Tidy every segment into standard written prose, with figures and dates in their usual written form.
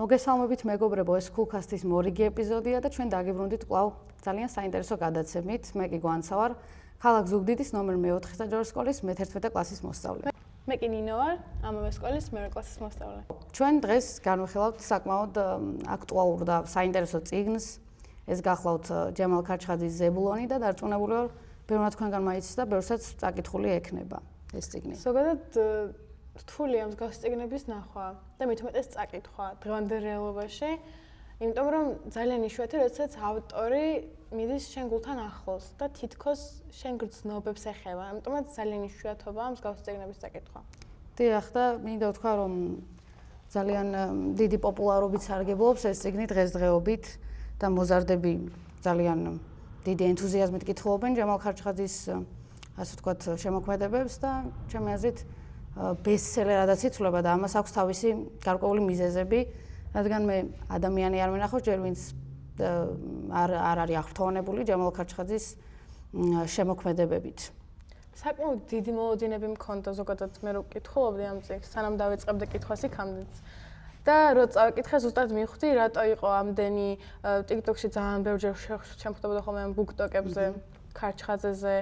მოგესალმებით მეგობრებო, ეს Coolcast-ის მორიგი ეპიზოდია და ჩვენ დაგიბრუნდით კვლავ ძალიან საინტერესო გადაცემით. მე კი გვანცა ვარ, ქალაქ ზუგდიდის ნომერ მე-4 საჯარო სკოლის მე-11 კლასის მოსწავლე. მე კი ნინო ვარ, ამავე სკოლის მე-2 კლასის მოსწავლე. ჩვენ დღეს განვიხილავთ საკმაოდ აქტუალურ და საინტერესო წიგნს. ეს გახლავთ ჯემალ ქარჩხაძის ზებულონი და დარწმუნებული ვარ, ბევრმა თქვენგან მაიცის და ბევრსაც წაკითხული ექნება ეს წიგნი. ზოგადად რთულია მსგავსი წიგნების ნახვა და მით უმეტეს წაკითხვა დღევანდელ რეალობაში, იმიტომ რომ ძალიან იშვიათია, როდესაც ავტორი მიდის შენ გულთან ახლოს და თითქოს შენ გრძნობებს ეხება, ამიტომაც ძალიან იშვიათობაა მსგავსი წიგნების წაკითხვა. დიახ, და მინდა ვთქვა, რომ ძალიან დიდი პოპულარობით სარგებლობს ეს წიგნი დღესდღეობით და მოზარდები ძალიან დიდი ენთუზიაზმით კითხულობენ ჯემალ ქარჩხაძის ასე ვთქვათ შემოქმედებებს და ჩემი აზრით ბესტსელერადაც იცვლება და ამას აქვს თავისი გარკვეული მიზეზები, რადგან მე ადამიანი არ მინახავს, ჯერ ვინც არ არის აღფრთოვანებული ჯემალ ქარჩხაძის შემოქმედებებით. საკმაოდ დიდი მოლოდინები მქონდა ზოგადად მე რო კითხულობდი ამ წიგნს, სანამ დავიწყებდი კითხვას იქამდეც. და რო წავიკითხე, ზუსტად მივხვდი, რატო იყო ამდენი TikTok-ში ძალიან ბევრჯერ შემხვდებოდა ხოლმე ამ BookTok-ებზე, ქარჩხაძეზე,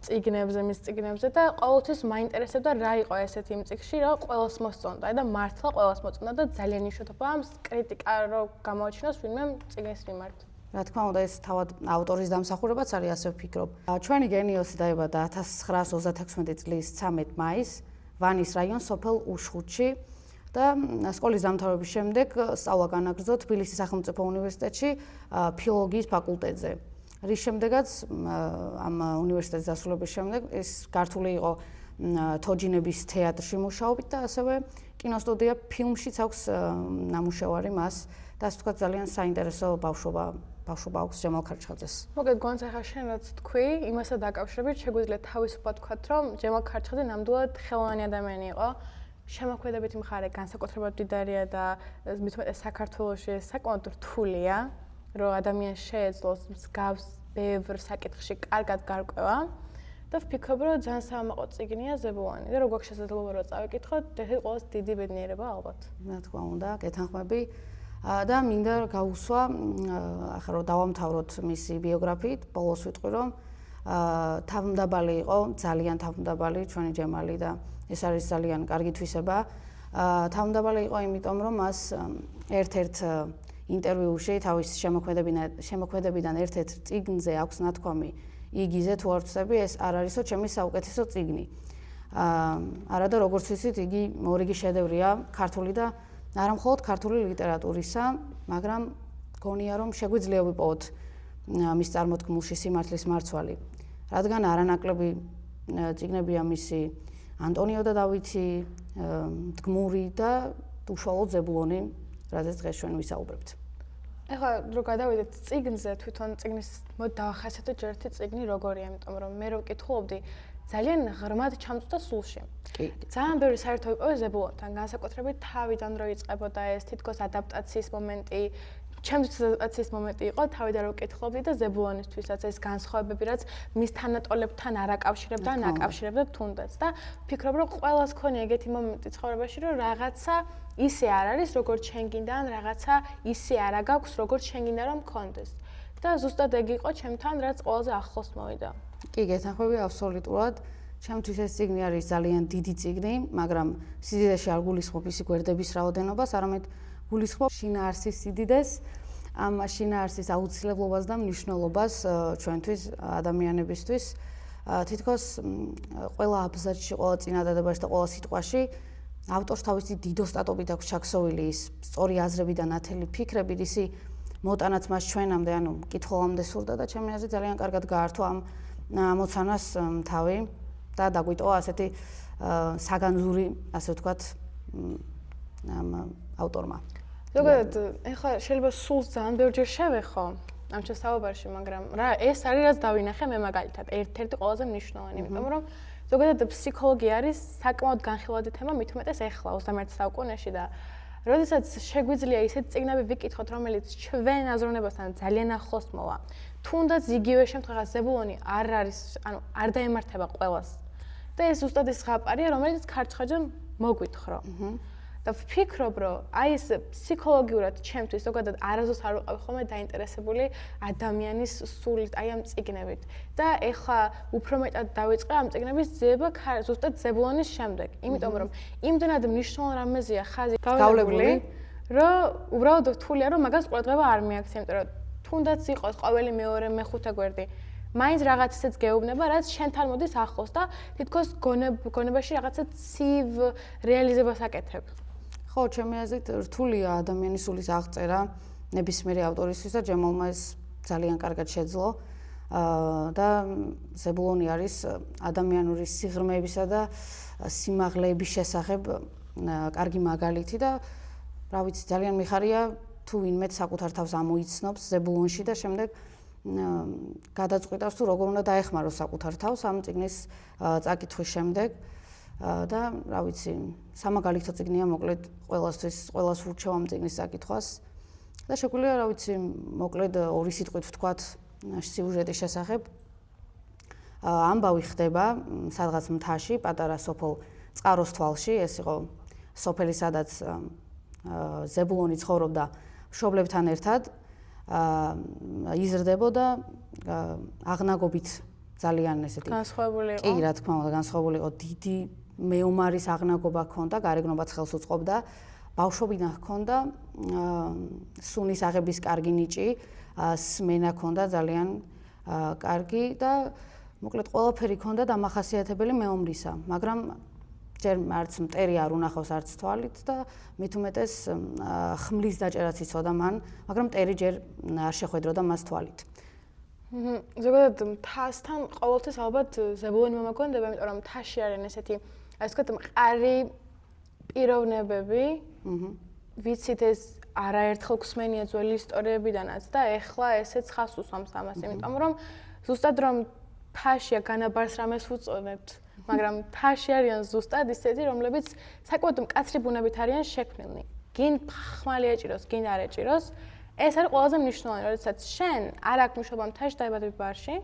წიგნებზე, მის წიგნებზე და ყოველთვის მაინტერესებდა რა იყო ესეთი იმ წიგნში, რა ყველას მოსწონდა და მართლა ყველას მოწონდა და ძალიან იშვიათობაა ამ კრიტიკა რო გამოაჩინოს ვინმე წიგნის მიმართ. რა თქმა უნდა, ეს თავად ავტორის დამსახურებაც არის, ასე ვფიქრობ. ჩვენი გენიოსი დაიბადა 1936 წლის 13 მაისს ვანის რაიონის სოფელ უშხუთში და სკოლის დამთავრების შემდეგ სწავლა განაგრძო თბილისის სახელმწიფო უნივერსიტეტში ფილოლოგიის ფაკულტეტზე. რის შემდეგაც ამ უნივერსიტეტის დასრულების შემდეგ ეს გართული იყო თოჯინების თეატრში მუშაობით და ასევე კინოსტუდია ფილმშიც აქვს ნამუშევარი მას და ასე ვთქვათ ძალიან საინტერესო ბავშვობა აქვს ჯემალ ქარჩხაძეს. მოგეთ გვანც ახლა შენ რაც თქვი, იმასთან დაკავშირებით შეგვიძლია თავისუფლად ვთქვათ, რომ ჯემალ ქარჩხაძე ნამდვილად ხელოვანი ადამიანი იყო. შემოქმედებითი მხარე განსაკუთრებულად მდიდარია და მით უმეტეს საქართველოში საკმაოდ რთულია, რომ ადამიანს შეეძლოს მსგავს ბევრ საკითხში კარგად გარკვევა და ვფიქრობ, რომ ძალიან სამაყო წიგნია ზებულონი და როგორ შესაძლოა რომ წავიკითხოთ, ერთ-ერთი ყველაზე დიდი ბედნიერება ალბათ. რა თქმა უნდა, გეთანხმები და მინდა გავუსვა, ახლა რომ დავამთავროთ მისი ბიოგრაფიით, ბოლოს ვიტყვი, რომ თავმდაბალი იყო, ძალიან თავმდაბალი ჩვენი ჯემალი და ეს არის ძალიან კარგი თვისება. თავმდაბალი იყო იმიტომ, რომ მას ერთ-ერთ ინტერვიუში თავის შემოქმედებიდან ერთ-ერთ წიგნზე აქვს ნათქვამი იგიზე თუ არ ვცდები, ეს არ არისო ჩემი საუკეთესო წიგნი. არადა როგორც ვიცით, იგი მორიგი შედევრია ქართული და არა მხოლოდ ქართული ლიტერატურისა, მაგრამ გონია რომ შეგვიძლია ვიპოვოთ მის წარმოთქმულში სიმართლის მარცვალი. რადგან არანაკლები წიგნებია მისი ანტონიო და დავითი, მდგმური და უშუალოდ ზებულონი, რაზეც დღეს ჩვენ ვისაუბრებთ. ეხლა რო გადავიდეთ წიგნზე, თვითონ წიგნის მოდ დავახასიათოთ ერთი წიგნი როგორია, იმიტომ რომ მე რო ვკითხულობდი, ძალიან ღრმად ჩამწვდა სულში. ძალიან ბევრი საერთო ვიპოვე ზებულონთან, განსაკუთრებით თავიდან რო იწყებოდა ეს თითქოს ადაპტაციის მომენტი, ჩემთვის ადაპტაციის მომენტი იყო, თავიდან რო ვკითხულობდი და ზებულონისთვისაც ეს განსხვავებები, რაც მის თანატოლებთან არ აკავშირებდა, ან აკავშირებდა თუნდაც და ვფიქრობ, რომ ყველას ქონია ეგეთი მომენტი ცხოვრებაში, რომ რაღაცა ისე არ არის, როგორც შენ გინდა, ან რაღაცა ისე არ აგაქვს, როგორც შენ გინდა რომ მქონდეს. და ზუსტად ეგ იყო ჩემთან, რაც ყველაზე ახლოს მოვიდა. კი, გეთანხმები აბსოლუტურად. ჩემთვის ეს წიგნი არის ძალიან დიდი წიგნი, მაგრამ სიდიდეში არ გულისხმობ ისი გვერდების რაოდენობას, არამედ გულისხმობ შინაარსის სიდიდეს, ამ შინაარსის აუცილებლობას და მნიშვნელობას ჩვენთვის ადამიანებისთვის. თითქოს ყველა აბზაცში, ყველა წინადადებაში და ყველა სიტყვაში ავტორს თავისი დიდოსტატობით აქვს ჩაქსოვილი ის სწორი აზრები და ნათელი ფიქრები, ისი მოტანაც მას ჩვენამდე, ანუ მკითხველამდე სურდა და ჩემი აზრით ძალიან კარგად გაართვა ამ ამოცანას თავი და დაგვიტოვა ასეთი საგანძური, ასე ვთქვათ, ამ ავტორმა. ზოგადად, ეხლა შეიძლება სულს ძალიან ბევრჯერ შევეხო ამ შესაუბრში, მაგრამ რა ეს არის რაც დავინახე მე მაგალითად, ერთ-ერთი ყველაზე მნიშვნელოვანი, იმიტომ რომ ზოგადად ფსიქოლოგია არის საკმაოდ განხილვადი თემა, მით უმეტეს ეხლა 21 საუკუნეში და როდესაც შეგვიძლია ისეთი წიგნები ვიკითხოთ, რომელიც ჩვენ აზროვნებასთან ძალიან ახლოს მოვა, თუნდაც იგივე შემთხვევაში ზებულონი არ არის, ანუ არ დაემართება ყველას. და ეს ზუსტად ის ზღაპარია, რომელიც ქარჩხაძემ მოგვითხრა. და ვფიქრობ, რომ აი ეს ფსიქოლოგიურად ჩემთვის ზოგადად არასდროს არ ვიყავი ხოლმე დაინტერესებული ადამიანის სულით, აი ამ წიგნებით. და ეხლა უფრო მეტად დავიწყე ამ წიგნების ძიება ზუსტად ზებულონის შემდეგ. იმიტომ რომ იმდენად მნიშვნელოვან რამეზეა ხაზი გავლებული, რომ უბრალოდ რთულია რომ მაგას ყურადღება არ მიაქცია, იმიტომ რომ თუნდაც იყოს ყოველი მეორე მეხუთე გვერდი მაინც რაღაც ისეც გეუბნება, რაც შენთან მოდის ახლოს და თითქოს გონებაში რაღაცა ცივ რეალიზებას აკეთებ. ხო, ჩემი აზრით რთულია ადამიანის სულის აღწერა ნებისმიერი ავტორისთვის და ჯემალმა ეს ძალიან კარგად შეძლო. და ზებულონი არის ადამიანური სიღრმეებისა და სიმაღლეების შესახებ კარგი მაგალითი და რა ვიცი, ძალიან მიხარია თუ ვინმე საკუთარ თავს ამოიცნობს ზებულონში და შემდეგ გადაწყვიტავს თუ როგორ უნდა დაეხმაროს საკუთარ თავს ამ წიგნის წაკითხვის შემდეგ და რა ვიცი, სამაგალითო წიგნია მოკლედ ყველას ურჩევ ამ წიგნის წაკითხვას და შეგვიძლია რა ვიცი, მოკლედ ორი სიტყვით ვთქვათ სიუჟეტის შესახებ. ამბავი ხდება სადღაც მთაში, პატარა სოფელ წყაროს თვალში, ეს იყო სოფელი, სადაც ზებულონი ცხოვრობდა მშობლებთან ერთად. იზრდებოდა აღნაგობით ძალიან ესეთი განსხვავებული იყო. კი, რა თქმა უნდა, განსხვავებული იყო. დიდი მეომარის აღნაგობა ჰქონდა, გარეგნობაც ხელს უწყობდა. ბავშვობიდან ჰქონდა სუნის აღების კარგი ნიჭი, სმენა ჰქონდა ძალიან კარგი და მოკლედ ყველაფერი ჰქონდა დამახასიათებელი მეომრისა, მაგრამ ჯერ არც მტერი არ უნახავს არც თვალით და მით უმეტეს ხმლის დაჭერაც იცოდა მან, მაგრამ მტერი ჯერ არ შეხვედროდა მას თვალით. ზოგადად მთასთან ყოველთვის ალბათ ზებულონი მომაგონდება, იმიტომ რომ მთაში არიან ესეთი, ასე ვთქვათ, მყარი პიროვნებები. ვიცით ეს არაერთხელ გვსმენია ძველი ისტორიებიდანაც და ეხლა ესეც ხას უსვამს ამას, იმიტომ რომ ზუსტად რომ მთაშია განაბარს რამეს უწოდებთ, მაგრამ მთაში არიან ზუსტად ისეთი, რომლებიც საკმაოდ მკაცრი ბუნებით არიან შექმნილნი. გინ ხმალი ეჭიროს, გინ არ ეჭიროს. ეს არის ყველაზე მნიშვნელოვანი, როდესაც შენ არ აქვს მშობა მთაში დაიბადები ბარში,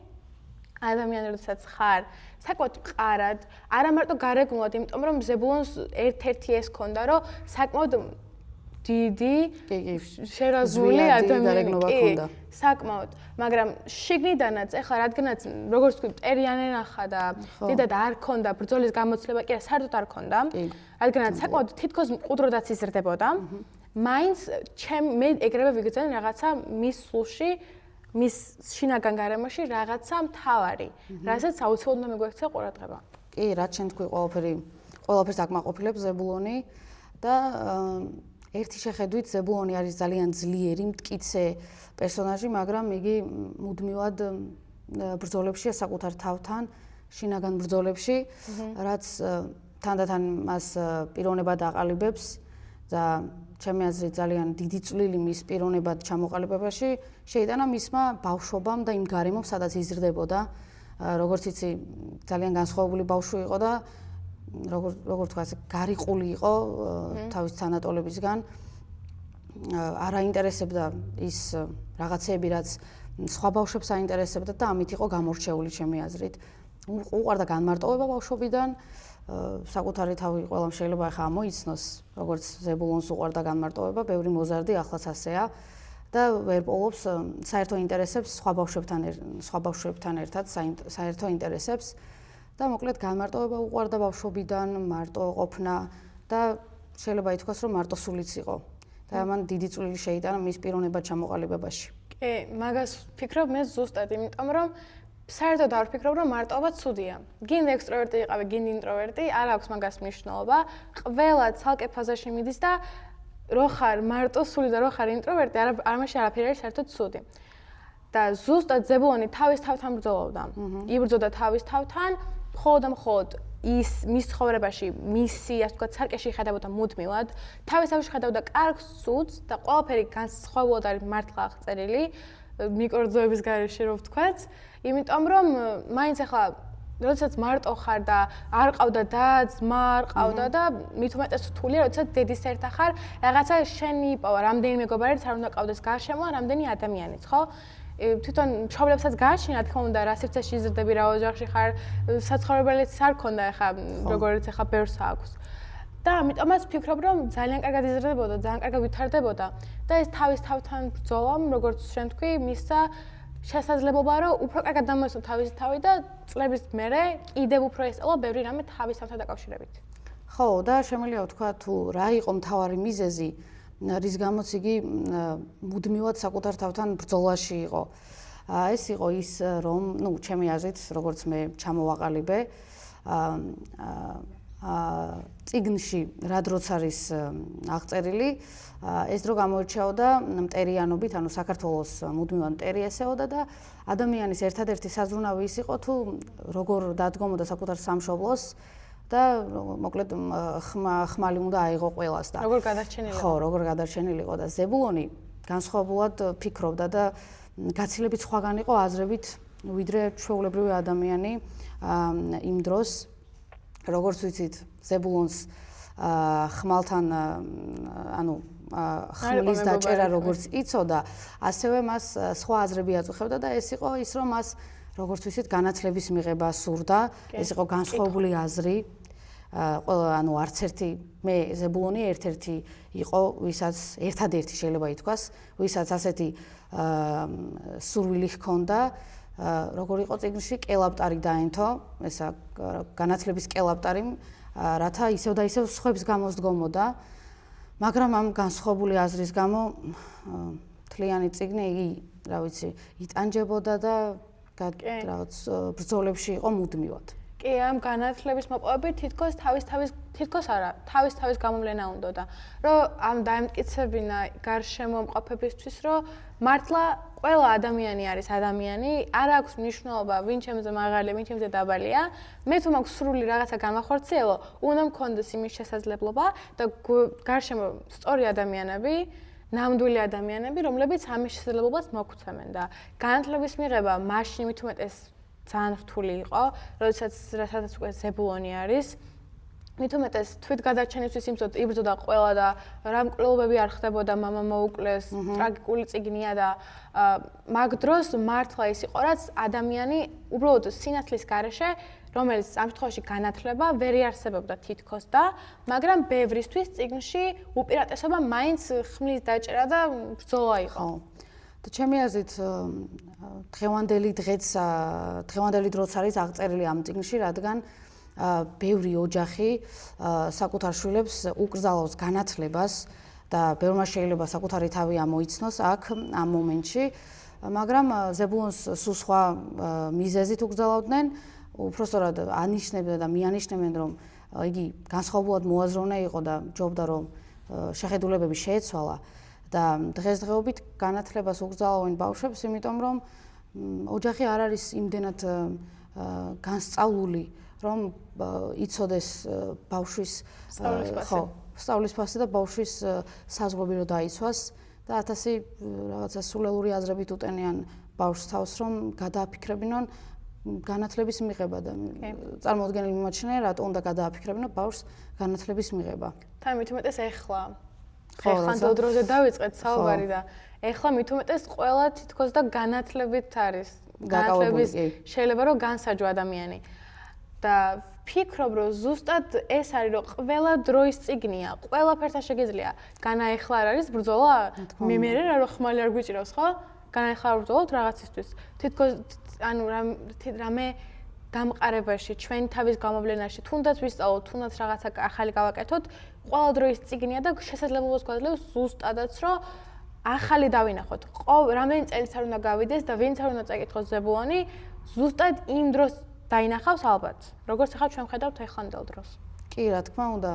ადამიანი როდესაც ხარ, საკმაოდ მყარად, არა მარტო გარეგნულად, იმიტომ რომ ზებულონს ერთ-ერთი ეს ქონდა, რომ საკმაოდ დიდი, შერაზული ადამიანი ჰქონდა. საკმაოდ, მაგრამ შიგნიდანაც ეხლა რადგანაც როგორც ვთქვი, მტერი არ ენახა და დიდად არ ქონდა ბრძოლის გამოცდილება, კი არა, საერთოდ არ ქონდა. რადგანაც საკმაოდ თითქოს მყუდროდაც იზრდებოდა, მაინც მე ეგრევე ვიგრძნე რაღაცა მის სულში, მის შინაგან გარემოში რაღაცა მთავარი, რასაც აუცილებლად უნდა მიგვექცია ყურადღება. კი, რაც შენ თქვი, ყველაფერს აკმაყოფილებს ზებულონი და ერთი შეხედვით ზებულონი არის ძალიან ძლიერი, მტკიცე პერსონაჟი, მაგრამ იგი მუდმივად ბრძოლებშია საკუთარ თავთან, შინაგან ბრძოლებში, რაც თანდათან მას პიროვნებად აყალიბებს და ჩემი აზრით ძალიან დიდი წვლილი მის პიროვნებად ჩამოყალიბებაში შეიტანა მისმა ბავშვობამ და იმ გარემომ, სადაც იზრდებოდა. როგორც იცი, ძალიან განსხვავებული ბავშვი იყო და როგორ თქვა, გარიყული იყო თავის თანატოლებისგან. არ აინტერესებდა ის რაღაცეები, რაც სხვა ბავშვებს აინტერესებდა და ამით იყო გამორჩეული ჩემი აზრით. უყვარდა განმარტოვება ბავშვობიდან, საკუთარი თავი ყველამ შეიძლება ახლა ამოიცნოს, როგორც ზებულონს უყვარდა განმარტოვება, ბევრი მოზარდი ახლაც ასეა და ვერ პოულობს საერთო ინტერესებს სხვა ბავშვებთან ერთად, საერთო ინტერესებს და მოკლედ განმარტოვება უყვარდა ბავშვობიდან, მარტო ყოფნა და შეიძლება ითქვას, რომ მარტოსულიც იყო. და მან დიდი წვლილი შეიტანა მის პიროვნებად ჩამოყალიბებაში. კი, მაგას ვფიქრობ მე ზუსტად, იმიტომ რომ საერთოდ არ ვფიქრობ, რომ მარტოობა ცუდია. გინ ექსტროვერტი იყავი, გინ ინტროვერტი, არ აქვს მაგას მნიშვნელობა. ყველა ცალკე ფაზაში მიდის და რო ხარ მარტოსული და რო ხარ ინტროვერტი, არამაში არაფერი არის საერთოდ ცუდი. და ზუსტად ზებულონი თავის თავთან ბრძოლობდა. იბრძოდა თავის თავთან, მხოლოდ და მხოლოდ მის ცხოვრებაში, მისი, ასე ვთქვათ, სარკეში ხედავდა მუდმივად, თავის თავში ხედავდა კარგს, ცუდს და ყველაფერი განსხვავებულად არის მართლა აღწერილი, მიკროძოების გარეშე რო ვთქვათ, იმიტომ რომ მაინც ახლა როდესაც მარტო ხარ და არ ყავდა და ძმა არ ყავდა და მით უმეტეს რთულია, როდესაც დედის ერთა ხარ, რაღაცა შენი იპოვა, რამდენი მეგობარიც არ უნდა ყავდეს გარშემო, რამდენი ადამიანიც, ხო? თვითონ მშობლებსაც გააჩინა, რა თქმა უნდა, რა სივრცეში იზრდები, რა ოჯახში ხარ, საცხოვრებელიც არ ქონდა ახლა, როგორც ახლა ბევრს აქვს. და ამიტომაც ვფიქრობ, რომ ძალიან კარგად იზრდებოდა, ძალიან კარგად ვითარდებოდა და ეს თავის თავთან ბრძოლამ, როგორც შენ თქვი, მისცა შესაძლებლობა, რომ უფრო კარგად დამოესწრო თავისი თავი და წლების მერე კიდევ უფრო ესწავლა ბევრი რამე თავის თავთან დაკავშირებით. ხო, და შემიძლია ვთქვა, თუ რა იყო მთავარი მიზეზი, რის გამოც იგი მუდმივად საკუთარ თავთან ბრძოლაში იყო. ეს იყო ის, რომ, ჩემი აზრით, როგორც მე ჩამოვაყალიბე, წიგნში რა დროც არის აღწერილი, ეს დრო გამოირჩეოდა მტერიანობით, ანუ საქართველოს მუდმივად მტერი ესეოდა და ადამიანის ერთადერთი საზრუნავი ის იყო, თუ როგორ დადგომოდა საკუთარ სამშობლოს და მოკლედ ხმალი უნდა აიღო ყველას და როგორ გადარჩენილიყო. ხო, როგორ გადარჩენილიყო და ზებულონი განსხვავებულად ფიქრობდა და გაცილებით სხვაგან იყო აზრებით, ვიდრე ჩვეულებრივი ადამიანი იმ დროს, როგორც ვიცით, ზებულონს ხმალთან ანუ ხმლის დაჭერა როგორც იცოდა, ასევე მას სხვა აზრები აწუხებდა და ეს იყო ის, რომ მას როგორც ვიცით, განათლების მიღება სურდა, ეს იყო განსხვავებული აზრი. ანუ არც ერთი მე ზებულონი ერთ-ერთი იყო, ვისაც ერთადერთი შეიძლება ითქვას, ვისაც ასეთი სურვილი ჰქონდა, როგორ იყო წიგნში კელაპტარი დაენთო, ესა განათლების კელაპტარი, რათა ისევ და ისევ სხვებს გამოსდგომოდა, მაგრამ ამ განსხვავებული აზრის გამო მთლიანი წიგნი იგი, რა ვიცი, იტანჯებოდა და რაღაც ბრძოლებში იყო მუდმივად. კი, ამ განათლების მოპოვებით თითქოს თავის გამოვლენა უნდოდა, რომ ამ დაემტკიცებინა გარშემო მყოფებისთვის, რომ მართლა ყველა ადამიანი არის ადამიანი, არ აქვს მნიშვნელობა, ვინ ჩემზე მაღალია, ვინ ჩემზე დაბალია. მე თუ მაქვს სრული რაღაცა გამახორციელო, უნდა მქონდეს იმის შესაძლებლობა და გარშემო სწორი ადამიანები, ნამდვილი ადამიანები, რომლებიც ამის შესაძლებლობას მოგცემენ და განათლების მიღება მაშინ მით უმეტეს ძალიან რთული იყო, როდესაც უკვე ზებულონი არის. მით უმეტეს თვით გადარჩენისთვის იბრძოდა ყველა და რა მკვლელობები არ ხდებოდა, მამა მოუკლეს, ტრაგიკული წიგნია და მაგ დროს მართლა ის იყო, რაც ადამიანი უბრალოდ სინათლის გარეშე, რომელიც ამ შემთხვევაში განათლება ვერ იარსებობდა თითქოს და, მაგრამ ბევრისთვის წიგნში უპირატესობა მაინც ხმლის დაჭერა და ბრძოლა იყო. და ჩემი აზრით დღევანდელი დროც არის აღწერილი ამ წიგნში, რადგან ბევრი ოჯახი საკუთარ შვილებს უკრძალავს განათლებას და ბევრმა შეიძლება საკუთარი თავი ამოიცნოს აქ ამ მომენტში, მაგრამ ზებულონს სულ სხვა მიზეზით უკრძალავდნენ, უпростоრად ანიშნებდნენ და მიანიშნებდნენ, რომ იგი განსხვავებულად მოაზროვნე იყო და ჯობდა რომ შეხედულებები შეეცვალა. და დღესდღეობით განათლებას უკრძალავენ ბავშვებს, იმიტომ რომ ოჯახი არ არის იმდენად განსწავლული, რომ იცოდეს ბავშვის სწავლის ფასი და ბავშვის საზღვრები რომ დაიცვას და 1000 რაღაცა სულელური აზრებით უტენიან ბავშვს თავს, რომ გადააფიქრებინონ განათლების მიღება და წარმოუდგენელი მიმაჩნია, რატო უნდა გადააფიქრებინონ ბავშვს განათლების მიღება. თან მით უმეტეს ეხლა ხანდელ დროზე დავიწყეთ საუბარი და ეხლა მით უმეტეს ყველა თითქოს და განათლებით არის. განათლების შეიძლება რომ განსაჯო ადამიანი. და ვფიქრობ, რომ ზუსტად ეს არის, რომ ყველა დროის წიგნია, ყველაფერთან შეგიძლია. განაეხლა არ არის ბრძოლა, მე რა რომ ხმალი არ გვიჭირავს, ხო? განაეხლა არ ბრძოლობთ რაღაცისთვის. თითქოს ანუ რამე დამყარებაში, ჩვენი თავის გამოვლენაში, თუნდაც ვისწავლოთ, თუნდაც რაღაცა ახალი გავაკეთოთ, ყველა დროის წიგნია და შესაძლებლობას გვაძლევს ზუსტადაც, რომ ახალი დავინახოთ. რამდენი წელიც არ უნდა გავიდეს და ვინც არ უნდა წაკითხოს ზებულონი, ზუსტად იმ დროს დაინახავს ალბათ. როგორც ახლა ჩვენ ხედავთ ეხლანდელ დროს. კი, რა თქმა უნდა,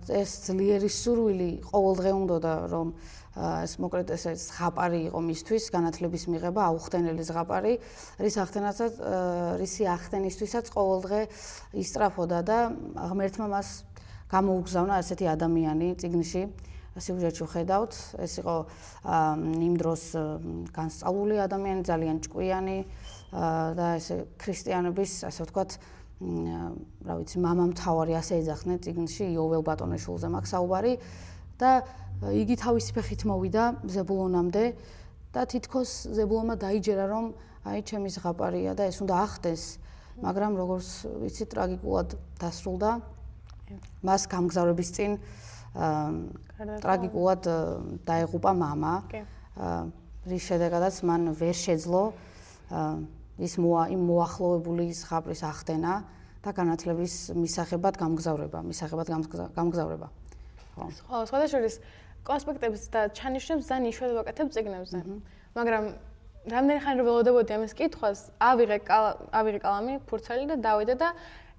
ეს ძლიერი სურვილი ყოველდღე უნდოდა, რომ ეს მოკლედ ეს ზღაპარი იყო მისთვის, განათლების მიღება, აუხტენელი ზღაპარი, რისი ახდენისთვისაც ყოველდღე ისწრაფოდა და ღმერთმა მას გამოუგზავნა ასეთი ადამიანი წიგნში. სიუჟეტში ვხედავთ, ეს იყო იმ დროს განსწავლული ადამიანი, ძალიან ჭკვიანი და ესე ქრისტიანობის, ასე ვთქვათ, რა ვიცი, მამამთავარი ასე ეძახდნენ წიგნში, იოվել ბატონიშვილზე მაქვს საუბარი და იგი თავისი ფეხით მოვიდა ზებულონამდე და თითქოს ზებულონმა დაიჯერა, რომ აი ჩემი ზღაპარია და ეს უნდა ახდეს, მაგრამ როგორც ვიცი, ტრაგიკულად დასრულდა. მას გამგზავრების წინ ტრაგიკულად დაეღუპა მამა. რის შედეგადაც მან ვერ შეძლო ის მოახლოებული ზღაპრის ახდენა და განათლების მისაღებად გამგზავრება. ხო, სხვადასხვა კონსპექტებს და ჩანიშნებს და ნიშნებს ვაკეთებ წიგნებზე. მაგრამ რამდენი ხანი რომ ველოდებოდი ამის კითხვას, ავიღე კალამი, ფურცელი და დავიდე და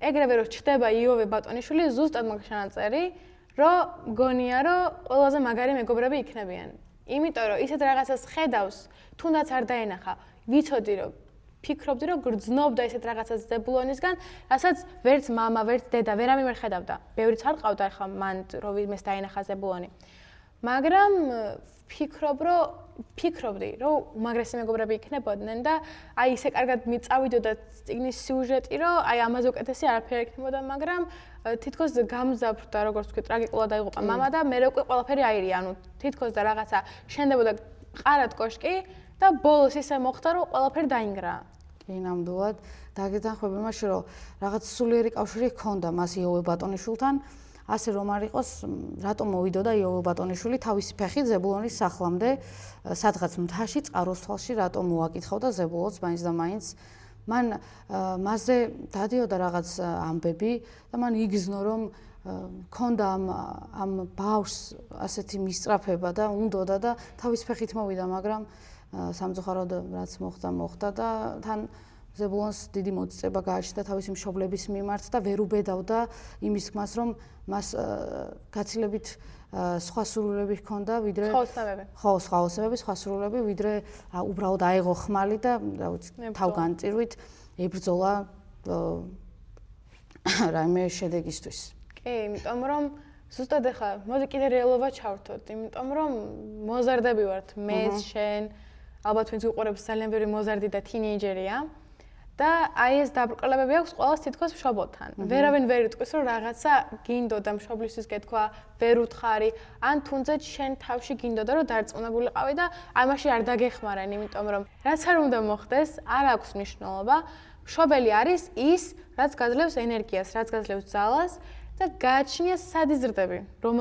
ეგრევე რომ ჩდება იოვე ბატონიშვილი, ზუსტად მაგ ჩანაწერი, რომ გონია რომ ყველაზე მაგარი მეგობრები იქნებიან. იმიტომ რომ ისეთ რაღაცას ხედავს, თუნდაც არ დაენახა, ვიცოდი რომ ფიქრობდი რომ გრძნობდა ესეთ რაღაცას ზებულონისგან, რასაც ვერც მამა, ვერც დედა ვერავინ ვერ ხედავდა. ბევრიც არ ყავდა ახლა მან რომ ვინმეს დაენახა ზებულონი. მაგრამ ფიქრობდი რომ უმაგრესი მეგობრები იქნებოდნენ და აი ისე კარგად მიწავიდოდა წიგნის სიუჟეტი, რომ აი ამაზე უკეთესი არაფერი იქნებოდა, მაგრამ თითქოს გამზაფრდა, როგორც ვთქვი, ტრაგიკულად დაიღუპა მამა და მე უკვე ყველაფერი აირია, ანუ თითქოს და რაღაცა შენდებოდა ყარად კოშკი და ბოლოს ისე მოხდა, რომ ყველაფერი დაინგრა. კი, ნამდვილად. დაგეთანხმები იმაში, რომ რაღაც სულიერი კავშირი ჰქონდა მას იოვე ბატონიშვილთან, ასე რომ არ იყოს, რატომ მოვიდოდა იოვე ბატონიშვილი თავისი ფეხით ზებულონის სახლამდე, სადღაც მთაში, წყაროს თვალში, რატომ მოაკითხავდა ზებულონს მაინც და მაინც. მან მასზე დადიოდა რაღაც ამბები და მან იგრძნო, რომ ქონდა ამ ბავშვს ასეთი მისწრაფება და უნდოდა და თავის ფეხით მოვიდა, მაგრამ სამწუხაროდ რაც მოხდა და თან ზებულონს დიდი მოწწება გააჩნდა თავისი მშობლების მიმართ და ვერ უბედავდა იმის თქმას, რომ მას გაცილებით სხვა სურვილები ჰქონდა, ვიდრე სხვა სურვილები, ვიდრე უბრალოდ აეღო ხმალი და რა ვიცი, თავგანწირვით ებრძოლა რაიმე შედეგისთვის. კი, იმიტომ რომ ზუსტად ახლა მოდი კიდე რეალობა ჩავრთოთ, იმიტომ რომ მოზარდები ვართ, მე, შენ, ალბათ ვინც უყურებს ძალიან ბევრი მოზარდი და თინეიჯერია. და აი ეს დაბრკოლებები აქვს ყველას თითქოს მშობელთან. ვერავინ ვერ იტყვის, რომ რაღაცა გინდოდა მშობლისთვის გეთქვა, ვერ უთხარი, ან თუნდაც შენ თავში გინდოდა, რომ დარწმუნებულიყავი და ამაში არ დაგეხმარენ, იმიტომ რომ რაც არ უნდა მოხდეს, არ აქვს მნიშვნელობა. მშობელი არის ის, რაც გაძლევს ენერგიას, რაც გაძლევს ძალას და გააჩნია სად იზრდები, რომ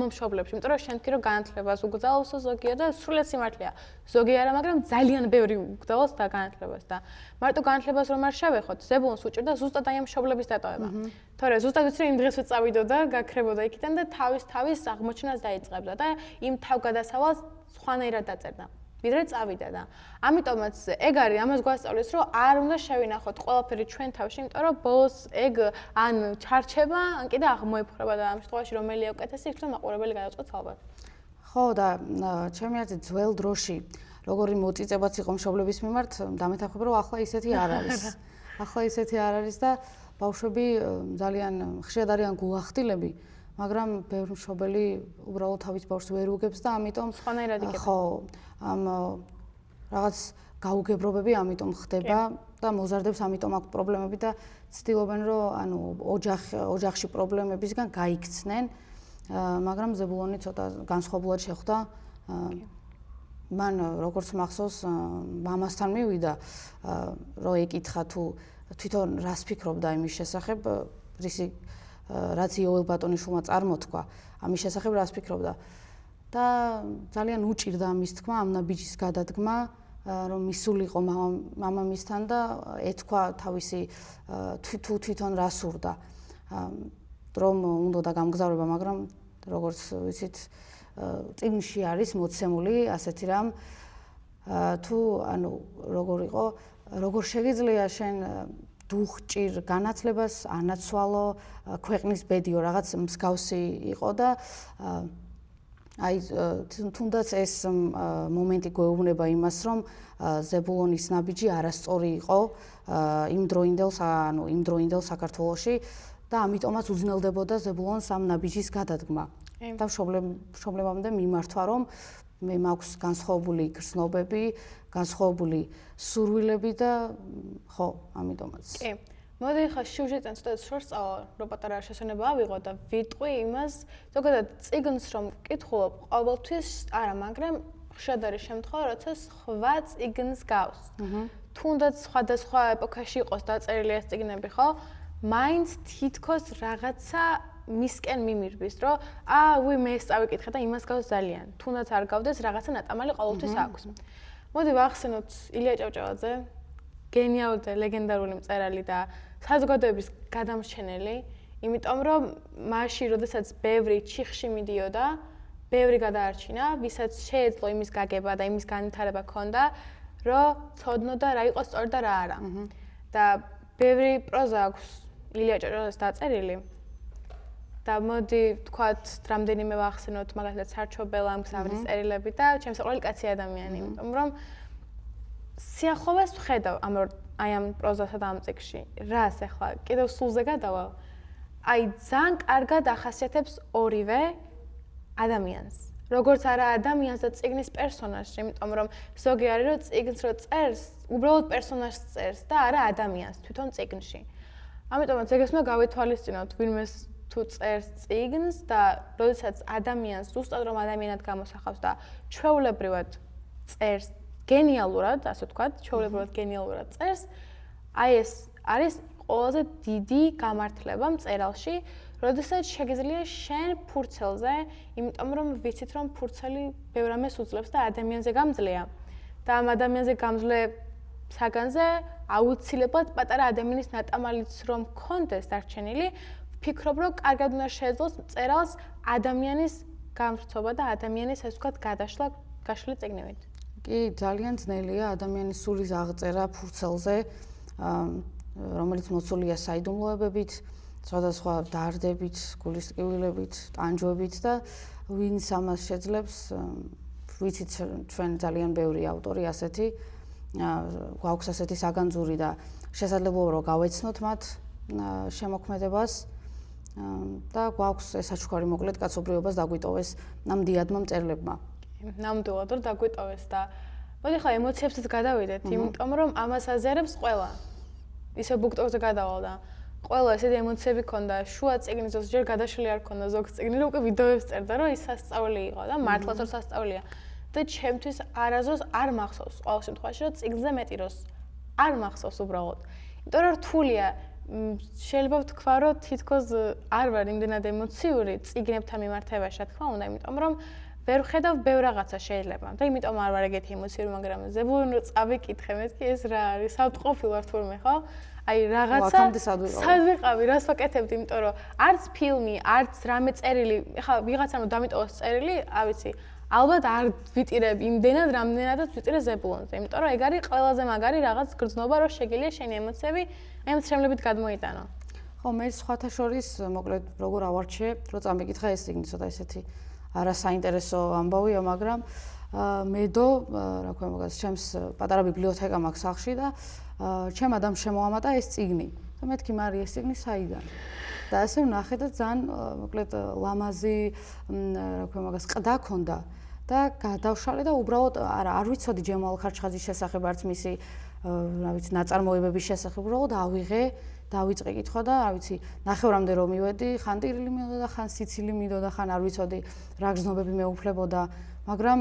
მშობლებში, იმიტომ რომ შენ თქვი, რომ განათლებას უგზავნოსო ზოგია და სრულიად სიმართლეა. ზოგი არა, მაგრამ ძალიან ბევრი უგზავნოს და განათლებას და მარტო განათლებას რომ არ შევეხოთ, ზებულონს უჭირდა ზუსტად აი ამ მშობლების დატოვება. თორე ზუსტად ვიცი, რომ იმ დღესვე წავიდოდა, გაქრებოდა იქიდან და თავის აღმოჩენას დაიწყებდა და იმ თავგადასავალს სხვანაირად დაწერდა. ვიდრე წავიდა და ამიტომაც ეგ არის ამას გვასწავლის, რომ არ უნდა შევინახოთ ყველაფერი ჩვენ თავში, იმიტომ რომ ბოლოს ეგ ან ჩარჩება, ან კიდე აღმოეფხრება და ამ შემთხვევაში რომელია უკეთესი, იქ რომ მაყურებელი გადაწყვეტს ალბათ. ხო და ჩემი აზრით ძველ დროში როგორი მოწიწებაც იყო მშობლების მიმართ, დამეთანხმება რომ ახლა ისეთი არ არის. ახლა ისეთი არ არის და ბავშვები ძალიან ხშირად არიან გულახდილები, მაგრამ ბევრი მშობელი უბრალოდ თავის ბავშვს ვერ უგებს და ამიტომ სხვანაირად იქნება. ხო, ამ რაღაც გაუგებრობები ამიტომ ხდება და მოზარდებს ამიტომ აქვს პრობლემები და ცდილობენ რომ ანუ ოჯახში პრობლემებისგან გაიქცნენ, მაგრამ ზებულონი ცოტა განსხვავებულად შეხვდა. მან როგორც მახსოვს მამასთან მივიდა, რომ ეკითხა თუ თვითონ რას ფიქრობდა იმის შესახებ, რაც იოველ ბატონიშვილმა წარმოთქვა, ამის შესახებ რას ფიქრობდა. და ძალიან უჭირდა ამის თქმა, ამ ნაბიჯის გადადგმა, რომ მისულიყო მამამისთან და ეთქვა თავისი თვითონ რა სურდა. რომ უნდა გამგზავრება, მაგრამ როგორც ვიცით, წიგნში არის მოცემული ასეთი რამ, თუ ანუ როგორ შეგიძლია შენ დუხჭირ განათლებას ანაცვალო, ქვეყნის ბედიო რაღაც მსგავსი იყო და აი თუნდაც ეს მომენტი გვეუბნება იმას, რომ ზებულონის ნაბიჯი არასწორი იყო იმ დროინდელ საქართველოში და ამიტომაც უძნელდებოდა ზებულონს ამ ნაბიჯის გადადგმა. და მშობლებამდე მიმართვა, რომ მე მაქვს განსხვავებული გრძნობები, განსხვავებული სურვილები და ხო, ამიტომაც. კი. მოდი ხა სიუჟეტთან ცოტა შორს წავალ, რომ პატარა შესაძლებლობა ავიღო და ვიტყვი იმას, ზოგადად წიგნს რომ ვკითხულობ, ყოველთვის არა, მაგრამ ხშირად არის შემთხვევა, როცა სხვა წიგნს გავს. თუნდაც სხვადასხვა ეპოქაში იყოს დაწერილი ეს წიგნები, ხო? მაინც თითქოს რაღაცა მისკენ მიმირბის, რომ მე ეს წავიკითხე და იმას გავს ძალიან. თუნდაც არ გავდეს, რაღაცა ნატამალი ყოველთვის აქვს. მოდი ვახსენოთ ილია ჭავჭავაძე, გენიალური და ლეგენდარული მწერალი და საზოგადოების გადამრჩენელი, იმიტომ რომ მაშინ, როდესაც ბევრი ჩიხში მიდიოდა, ბევრი გადაარჩინა, ვისაც შეეძლო იმის გაგება და იმის განვითარება ჰქონდა, რომ ცოდნოდა რა იყო სწორი და რა არა. და ბევრი პროზა აქვს ილია ჭავჭავაძეს დაწერილი. და მოდი ვთქვათ, რამდენიმე ვახსენოთ, მაგალითად სარჩო-ბელა, მგზავრის წერილები და ჩემს საყვარელი კაცი ადამიანი, იმიტომ რომ სიახლოვეს ვხედავ ამ პროზასა და ამ წიგნში. რას ახლა კიდევ სულზე გადავალ? ძალიან კარგად ახასიათებს ორივე ადამიანს. როგორც არა ადამიანს და წიგნის პერსონაჟს, იმიტომ რომ ზოგი არის რომ წიგნს რო წერს, უბრალოდ პერსონაჟს წერს და არა ადამიანს თვითონ წიგნში. ამიტომაც ეგ უნდა გავითვალისწინოთ, ვინმეს თუ წერს წიგნს და როდესაც ადამიანს ზუსტად რომ ადამიანად გამოსახავს და ჩვეულებრივად წერს გენიალურად, ასე ვთქვათ, ჩვეულებრივად გენიალურად წერს, ეს არის ყველაზე დიდი გამართლება მწერალში, როდესაც შეგიძლია შენ ფურცელზე, იმიტომ რომ ვიცით რომ ფურცელი ბევრ ამას უძლებს და ადამიანზე გამძლეა. და ამ ადამიანზე გამძლე საგანზე აუცილებლად პატარა ადამიანის ნატამალიც რომ მქონდეს დარჩენილი, ვფიქრობ რომ კარგად უნდა შეეძლოს მწერალს ადამიანის გამრცობა და ადამიანის ასე ვთქვათ გადაშლა გაშლილი წიგნებით. კი, ძალიან ძნელია ადამიანის სულის აღწერა ფურცელზე, რომელიც მოცულია საიდუმლოებებით, სხვადასხვა დარდებით, გულის ტკივილებით, ტანჯვებით და ვინც ამას შეძლებს, ვიცით ჩვენ ძალიან ბევრი ავტორი ასეთი, გვაქვს ასეთი საგანძური და შესაძლებლობა რომ გავეცნოთ მათ შემოქმედებას და გვაქვს ესაჩუქარი მოკლედ კაცობრიობას დაგვიტოვეს ნამდვილადმა მწერლებმა. ნამდვილად რომ დაგვიტოვეს და მოდი ხა ემოციებსაც გადავიდეთ, იმიტომ რომ ამას აზიარებს ყველა. ისე ბუქტოზე გადავალ და ყველა ესეთი ემოციები ქონდა, შუა წიგნის დროს ჯერ გადაშლილი არ ქონდა ზოგ წიგნი, რომ უკვე ვიდეოებს წერდა, რომ ის სასწაული იყო და მართლაც რომ სასწაულია. და ჩემთვის არასდროს არ მახსოვს ყოველ შემთხვევაში, რომ წიგნზე მეტი დროს არ მახსოვს უბრალოდ. იმიტომ რომ რთულია, შეიძლება ვთქვა, რომ თითქოს არ ვარ იმდენად ემოციური წიგნებთან მიმართებაში, რა თქმა უნდა, იმიტომ რომ ვერ ვხედავ ბევრ რაღაცა შეიძლება და იმიტომ არ ვარ ეგეთი ემოციური, მაგრამ ზებულონ რომ წავიკითხე, მეთქი ეს რა არის, საავტყოფილ ვარ თურმე, ხო? აი რაღაცა სად ვიყავი, რას ვაკეთებდი, იმიტომ რომ არც ფილმი, არც რამე წერილი, ეხლა ვიღაცამ რომ დამიტოვოს წერილი, ავიცი, ალბათ არ ვიტირებ იმდენად, რამდენადაც ვიტირე ზებულონზე, იმიტომ რომ ეგ არის ყველაზე მაგარი რაღაც გრძნობა, რომ შეგიძლია შენი ემოციები ემოცრემლებით გადმოიტანო. ხო, მე სხვათა შორის, მოკლედ, როგორ ავარჩიე, რომ წამიკითხა ეს წიგნი, ცოტა ესეთი არასაინტერესო ამბავია, მაგრამ მედო, რა ქვია, მაგას ჩემს პატარა ბიბლიოთეკა მაქვს სახლში და ჩემ ადამიანს შემოამატა ეს წიგნი. და მეთქი, მარი, ეს წიგნი საიდან? და ასე ვნახე და ძალიან, მოკლედ, ლამაზი, რა ქვია, მაგას ყდა ქონდა და გადავშალე და უბრალოდ არ ვიცოდი ჯემალ ხარჩხაძის შესახებ, არც მისი, რა ვიცი, ნაწარმოებების შესახებ, უბრალოდ ავიღე, დავიწყე კითხვა და, რა ვიცი, ნახევრამდე რომ მივედი, ხან ტირილი მიდოდა, ხან სიცილი მიდოდა, ხან არ ვიცოდი რა გზნობები მეუფლებოდა, მაგრამ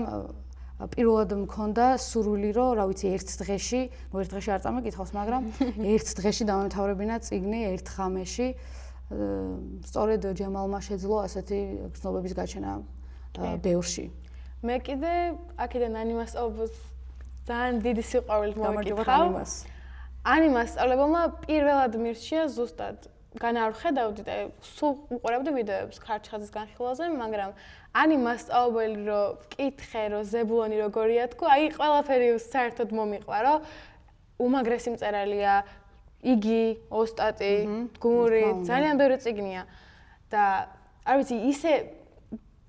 პირველად მქონდა სურვილი, რომ, რა ვიცი, ერთ დღეში არ წამეკითხავს, მაგრამ ერთ დღეში დამემთავრებინა წიგნი ერთ ღამეში. სწორედ ჯემალმა შეძლო ასეთი გზნობების გაჩენა ბევრში. მე კიდე აქედან ანიმასწავლებელს ძალიან დიდი სიყვარულით მოვიკითხავ. ანიმასწავლებელმა პირველად მირჩია ზუსტად განარ ხედავდი და სულ უყურებდი ვიდეოებს ხარჩხაძის განხილვაზე, მაგრამ ანიმასწავლებელი რო ვკითხე, რომ ზებულონი როგორია თქო, აი ყველაფერი საერთოდ მომიყვა, რომ უმაგრესი მწერალია, იგი, ოსტატი, გუნური, ძალიან ბევრი წიგნია და არ ვიცი, ისე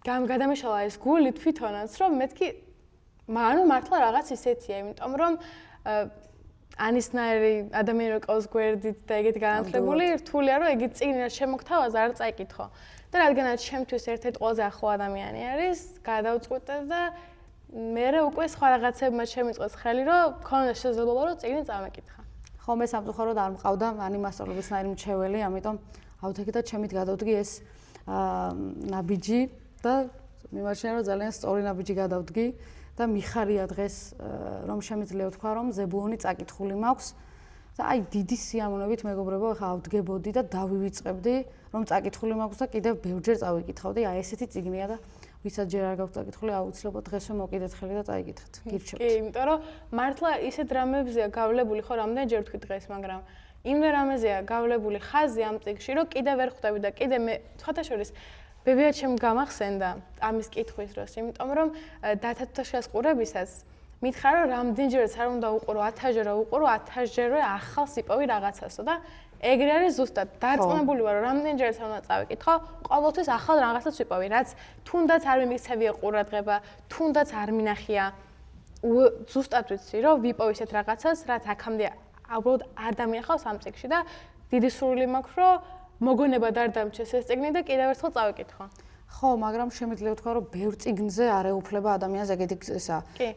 გადამეშალა ეს გული თვითონაც, რომ მეთქი, ანუ მართლა რაღაც ისეთია, იმიტომ რომ ანისნაირი ადამიანი რო ყავს გვერდით და ეგეთი განათლებული, რთულია რომ ეგეთი წიგნი რაც შემოგთავაზა არ წაიკითხო. და რადგანაც ჩემთვის ერთ-ერთი ყველაზე ახლო ადამიანი არის, გადავწყვიტე და მერე უკვე სხვა რაღაცებმა შემიწყეს ხელი, რომ მქონდა შესაძლებლობა რომ წიგნი წავეკითხა. ხო, მე სამწუხაროდ არ მყავდა ანიმასწავლებელსნაირი მრჩეველი, ამიტომ ავთეკი და ჩემით გადავდგი ეს ნაბიჯი და მიმაჩნია რომ ძალიან სწორი ნაბიჯი გადავდგი და მიხარია დღეს რომ შემიძლია ვთქვა რომ ზებულონი წაკითხული მაქვს და აი დიდი სიამოვნებით მეგობრებო, ხა ავდგებოდი და დავივიწყებდი, რომ წაკითხული მაქვს და კიდევ ბევრჯერ წავიკითხავდი. აი ესეთი წიგნია და ვისაც ჯერ არ გაქვს წაკითხული, აუცილებლად დღესვე მოკიდეთ ხელი და წაიკითხეთ. გირჩევთ. კი, იმიტომ რომ მართლა ისეთ რამებზეა გავლებული ხო რამდენჯერ ვთქვი დღეს, მაგრამ იმ რამეზეა გავლებული ხაზი ამ წიგნში, რომ კიდე ვერ ხვდები და კიდე მე სხვათა შორის ბებია ჩემ გამახსენდა ამის კითხვის დროს, იმიტომ რომ დათათაშას ყურებისას მითხარ რომ რამდენჯერაც არ უნდა უყურო 1000-ჯერ უყურო 1000-ჯერ ახალს იპოვი რაღაცასო და ეგრე არის ზუსტად დარწმუნებული ვარ რომ რამდენჯერაც არ უნდა წავიკითხო, ყოველთვის ახალ რაღაცას ვიპოვი, რაც თუნდაც არ მიმიქცევია ყურადღება, თუნდაც არ მინახია. ზუსტად ვიცი რომ ვიპოვი ისეთ რაღაცას, რაც აქამდე უბრალოდ არ დამინახავს ამ წიგნში და დიდი სურვილი მაქვს რომ მოგონება არ დამჩეს ეს წიგნი და კიდევ ერთხელ წავიკითხო. ხო, მაგრამ შემიძლია ვთქვა, რომ ბევრ წიგნზე არ ეუფლება ადამიანს ეგეთი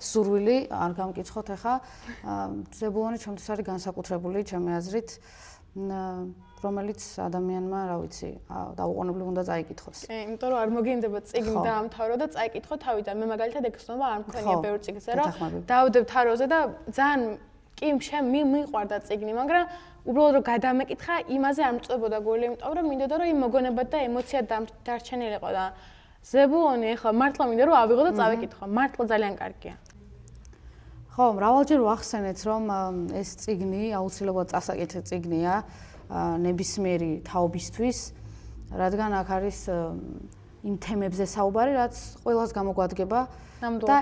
სურვილი, არ გამკითხოთ ახლა. ზებულონი ჩემთვის არის განსაკუთრებული, ჩემი აზრით, რომელიც ადამიანმა, რა ვიცი, დაუყოვნებლივ უნდა წაიკითხოს. კი, იმიტომ რომ არ მოგინდება წიგნი დაამთავრო და წაიკითხო თავიდან. მე მაგალითად ეგ არ მქონია ბევრ წიგნზე, რომ დავდებ თაროზე და ძალიან კი, მიყვარდა წიგნი, მაგრამ უბრალოდ რომ გადამეკითხა, იმაზე არ მწვებოდა გული, იმიტომ რომ მინდოდა რომ იმ მოგონებად და ემოცია დარჩენილიყო და ზებულონი ახლა მართლა მინდა რომ ავიღო და წავიკითხო. მართლა ძალიან კარგია. ხო, მრავალჯერ ვახსენეთ, რომ ეს წიგნი აუცილებლად წასაკითხი წიგნია ნებისმიერი თაობისთვის, რადგან აქ არის იმ თემებზე საუბარი, რაც ყველას გამოგვადგება და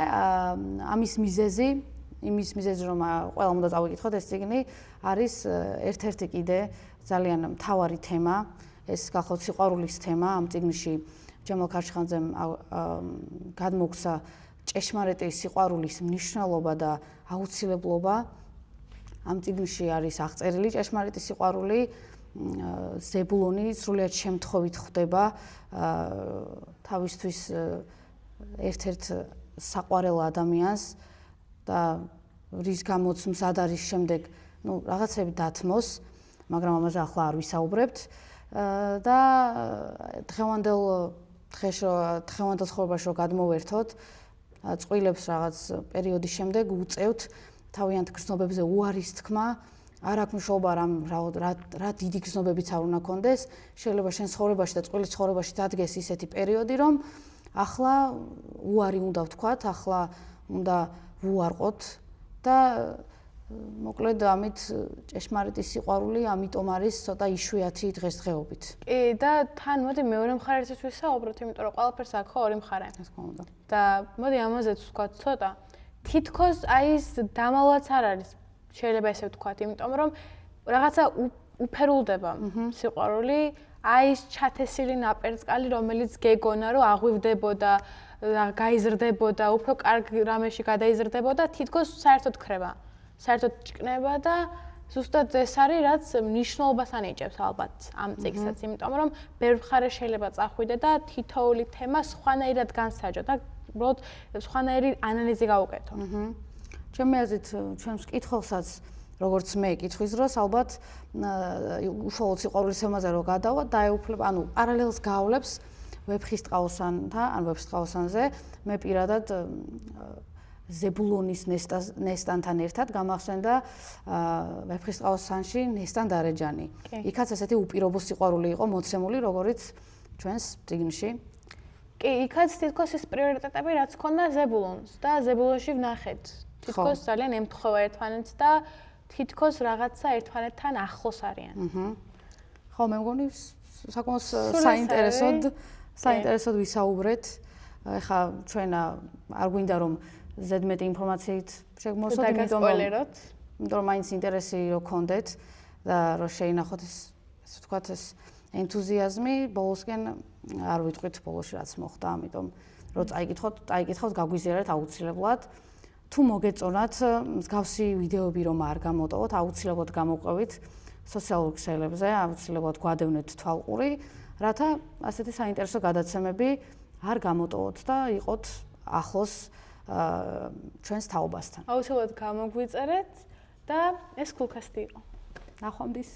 ამის მიზეზი იმის მიზეზი რომ ყველამ უნდა წავიკითხოთ ეს წიგნი არის ერთ-ერთი კიდე ძალიან მთავარი თემა, ეს გახლავთ სიყვარულის თემა ამ წიგნში ჯემალ ქარჩხანძემ გადმოგცა ჭეშმარიტი სიყვარულის მნიშვნელობა და აუცილებლობა. ამ წიგნში არის აღწერილი ჭეშმარიტი სიყვარული, ზებულონი სრულიად შემთხვევით ხვდება თავისთვის ერთ-ერთ საყვარელ ადამიანს და რის გამოც მზად არის შემდეგ, რაღაცები დათმოს, მაგრამ ამაზე ახლა არ ვისაუბრებთ და დღევანდელ ცხოვრებაში რომ გადმოვერთოთ, წყვილებს რაღაც პერიოდის შემდეგ უწევთ თავიანთ გრძნობებზე უარის თქმა, არ აქვს მნიშვნელობა რა დიდი გრძნობებიც არ უნდა კონდეს, შეიძლება შენ ცხოვრებაში და წყვილის ცხოვრებაში დადგეს ისეთი პერიოდი, რომ ახლა უარი უნდა ვთქვათ, ახლა უნდა ვუარყოთ და მოკლედ ამით ჭეშმარიტი სიყვარული ამიტომ არის ცოტა იშვიათი დღესდღეობით. კი და თან მოდი მეორე მხარესაც ვისაუბროთ, იმიტომ რომ ყველაფერს აქვს ორი მხარე. ეს თქმა უნდა. და მოდი ამაზეც ვთქვათ ცოტა. თითქოს აი ეს დამალვაც არ არის, შეიძლება ესე ვთქვათ, იმიტომ რომ რაღაცა უფერულდება სიყვარული, აი ეს ჩათესილი ნაპერწკალი, რომელიც გეგონა რომ აღვივდებოდა, გაიზრდებოდა, უფრო კარგ რამეში გადაიზრდებოდა, თითქოს საერთოდ ქრება. საერთოდ ჭკნება და ზუსტად ეს არის, რაც მნიშვნელობას ანიჭებს ალბათ ამ წიგნსაც, იმიტომ რომ ბევრ მხარე შეიძლება წახვიდე და თითოეული თემა სხვანაირად განსაჯო და უბრალოდ სხვანაირი ანალიზი გავუკეთო. ჩემი აზრით, ჩვენს კითხველსაც, როგორც მე კითხვის დროს, ალბათ უშუალოდ სიყვარულის თემაზე რო გადავა, დაეუფლება, ანუ პარალელს გავლებს ვეფხისტყაოსანთან, ან ვეფხისტყაოსანზე, მე პირადად ზებულონის ნესტანთან ერთად გამახსენდა ვეფხისტყაოსანში ნესტან დარეჯანი. იქაც ესეთი უპირობო სიყვარული იყო მოცემული, როგორც ჩვენს წიგნში. კი, იქაც თითქოს ის პრიორიტეტები, რაც ჰქონდა ზებულონს და ზებულონში ვნახეთ. თითქოს ძალიან ემთხვევა ერთმანეთს და თითქოს რაღაცა ერთმანეთთან ახლოს არიან. ხო, მე მგონი საკმაოდ საინტერესოდ ვისაუბრეთ. ეხლა ჩვენ არ გვინდა რომ ზედმეტი ინფორმაციით შეგმოსოთ, იმიტომ რომ მაინც ინტერესი რო გქონდეთ და რო შეინახოთ ესე ვთქვათ ეს ენთუზიაზმი, ბოლოსკენ არ ვიტყვით ბოლოში რაც მოხდა, ამიტომ რო წაიკითხოთ, გაგვიზიარეთ აუცილებლად. თუ მოგეწონათ მსგავსი ვიდეოები რომ არ გამოტოვოთ, აუცილებლად გამოყვებით სოციალურ ქსელებზე, აუცილებლად გვადევნეთ თვალყური, რათა ასეთი საინტერესო გადაცემები არ გამოტოვოთ და იყოთ ახლოს ჩვენს თაობასთან. აუცილებლად გამოგვიწერეთ და ეს Coolcast იყო. ნახვამდის.